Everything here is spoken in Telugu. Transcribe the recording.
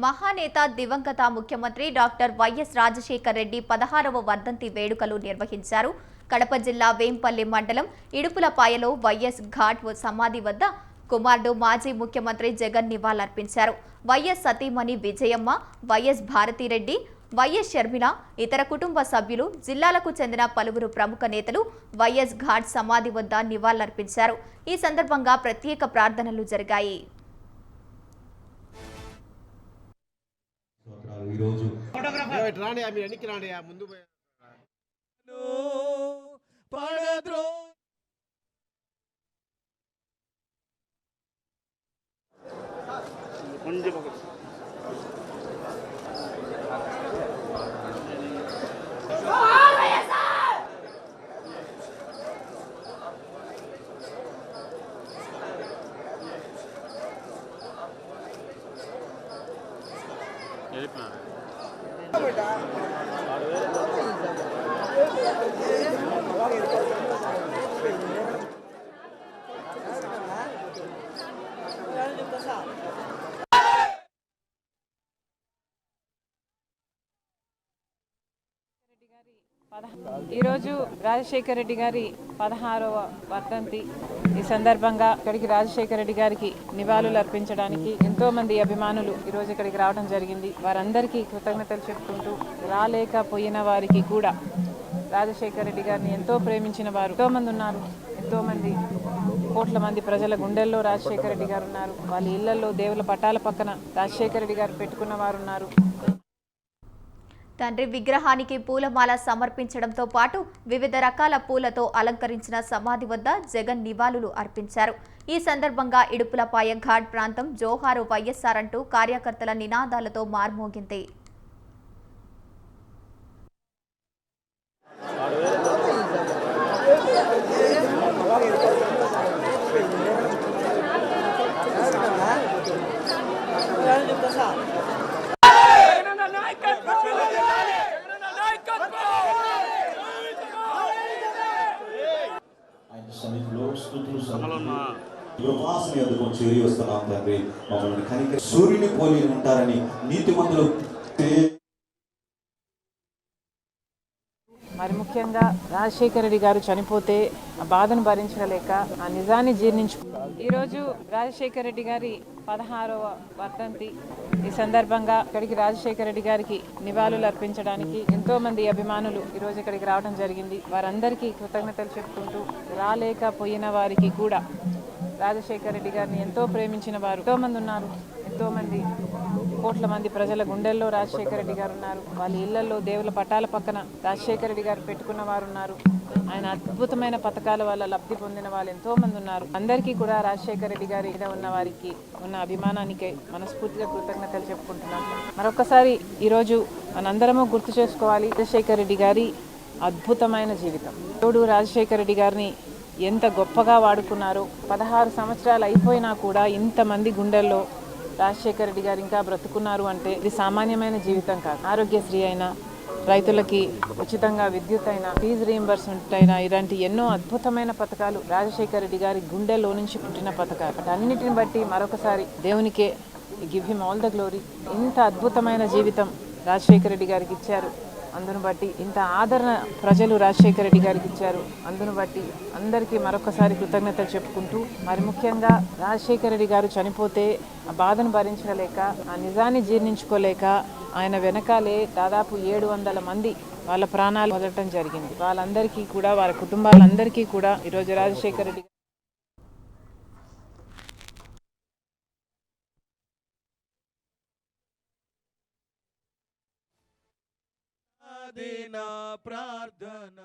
మహానేత దివంగత ముఖ్యమంత్రి డాక్టర్ వైఎస్ రాజశేఖర్ రెడ్డి 16వ వర్ధంతి వేడుకలు నిర్వహించారు. కడప జిల్లా వేంపల్లి మండలం ఇడుపులపాయలో వైఎస్ ఘాట్ సమాధి వద్ద కుమారుడు మాజీ ముఖ్యమంత్రి జగన్ నివాళులర్పించారు. వైఎస్ సతీమణి విజయమ్మ, వైఎస్ భారతిరెడ్డి, వైఎస్ షర్మిల, ఇతర కుటుంబ సభ్యులు, జిల్లాలకు చెందిన పలువురు ప్రముఖ నేతలు వైఎస్ ఘాట్ సమాధి వద్ద నివాళులర్పించారు. ఈ సందర్భంగా ప్రత్యేక ప్రార్థనలు జరిగాయి. ఈరోజు రాజశేఖర రెడ్డి గారి 16వ వర్ధంతి. ఈ సందర్భంగా ఇక్కడికి రాజశేఖర రెడ్డి గారికి నివాళులు అర్పించడానికి ఎంతో మంది అభిమానులు ఈరోజు ఇక్కడికి రావడం జరిగింది. వారందరికీ కృతజ్ఞతలు చెప్పుకుంటూ, రాలేకపోయిన వారికి కూడా రాజశేఖర రెడ్డి గారిని ఎంతో ప్రేమించిన వారు ఎంతో మంది ఉన్నారు. ఎంతో మంది కోట్ల మంది ప్రజల గుండెల్లో రాజశేఖర రెడ్డి గారు ఉన్నారు. వాళ్ళ ఇళ్లలో దేవుల పటాల పక్కన రాజశేఖర రెడ్డి గారు పెట్టుకున్న వారు ఉన్నారు. తండ్రి విగ్రహానికి పూలమాల సమర్పించడంతో పాటు వివిధ రకాల పూలతో అలంకరించిన సమాధి వద్ద జగన్ నివాళులు అర్పించారు. ఈ సందర్భంగా ఇడుపులపాయ ఘాట్ ప్రాంతం జోహారు వైఎస్ఆర్ అంటూ కార్యకర్తల నినాదాలతో మార్మోగింది. కృపాసని అందుకొని చేరి వస్తున్నాం తండ్రి. మమ్మల్ని కనిక సూర్యుని పోలి ఉంటారని నీతిమంతులు. మరి ముఖ్యంగా రాజశేఖర రెడ్డి గారు చనిపోతే ఆ బాధను భరించలేక ఆ నిజాన్ని ఈరోజు రాజశేఖర రెడ్డి గారి 16వ వర్ధంతి. ఈ సందర్భంగా ఇక్కడికి రాజశేఖర రెడ్డి గారికి నివాళులు అర్పించడానికి ఎంతో మంది అభిమానులు ఈరోజు ఇక్కడికి రావడం జరిగింది. వారందరికీ కృతజ్ఞతలు చెప్పుకుంటూ, రాలేకపోయిన వారికి కూడా రాజశేఖర రెడ్డి గారిని ఎంతో ప్రేమించిన వారు ఎంతో మంది ఉన్నారు. ఎంతో మంది కోట్ల మంది ప్రజల గుండెల్లో రాజశేఖర రెడ్డి గారు ఉన్నారు. వాళ్ళ ఇళ్లలో దేవుల పటాల పక్కన రాజశేఖర రెడ్డి గారు పెట్టుకున్న వారు ఉన్నారు. ఆయన అద్భుతమైన పథకాల వల్ల లబ్ధి పొందిన వాళ్ళు ఎంతో మంది ఉన్నారు. అందరికీ కూడా రాజశేఖర రెడ్డి గారి మీద ఉన్న వారికి ఉన్న అభిమానానికై మనస్ఫూర్తిగా కృతజ్ఞతలు చెప్పుకుంటున్నాం. మరొకసారి ఈరోజు మనందరము గుర్తు చేసుకోవాలి రాజశేఖర రెడ్డి గారి అద్భుతమైన జీవితం. తోడు రాజశేఖర రెడ్డి గారిని ఎంత గొప్పగా వాడుకున్నారో. 16 సంవత్సరాలు అయిపోయినా కూడా ఇంతమంది గుండెల్లో రాజశేఖర రెడ్డి గారు ఇంకా బ్రతుకున్నారు అంటే ఇది సామాన్యమైన జీవితం కాదు. ఆరోగ్యశ్రీ అయినా, రైతులకి ఉచితంగా విద్యుత్ అయినా, ఫీజు రీయింబర్స్మెంట్ అయినా, ఇలాంటి ఎన్నో అద్భుతమైన పథకాలు రాజశేఖర రెడ్డి గారి గుండెలో నుంచి పుట్టిన పథకాలు. అన్నిటిని బట్టి మరొకసారి దేవునికే give him all the glory. ఇంత అద్భుతమైన జీవితం రాజశేఖర రెడ్డి గారికి ఇచ్చారు. అందును బట్టి ఇంత ఆదరణ ప్రజలు రాజశేఖర రెడ్డి గారికి ఇచ్చారు. అందును బట్టి అందరికీ మరొకసారి కృతజ్ఞతలు చెప్పుకుంటూ, మరి ముఖ్యంగా రాజశేఖర రెడ్డి గారు చనిపోతే ఆ బాధను భరించలేక, ఆ నిజాన్ని జీర్ణించుకోలేక ఆయన వెనకాలే దాదాపు 700 మంది వాళ్ళ ప్రాణాలు వదలటం జరిగింది. వాళ్ళందరికీ కూడా, వారి కుటుంబాలందరికీ కూడా ఈరోజు రాజశేఖర రెడ్డి ప్రార్థన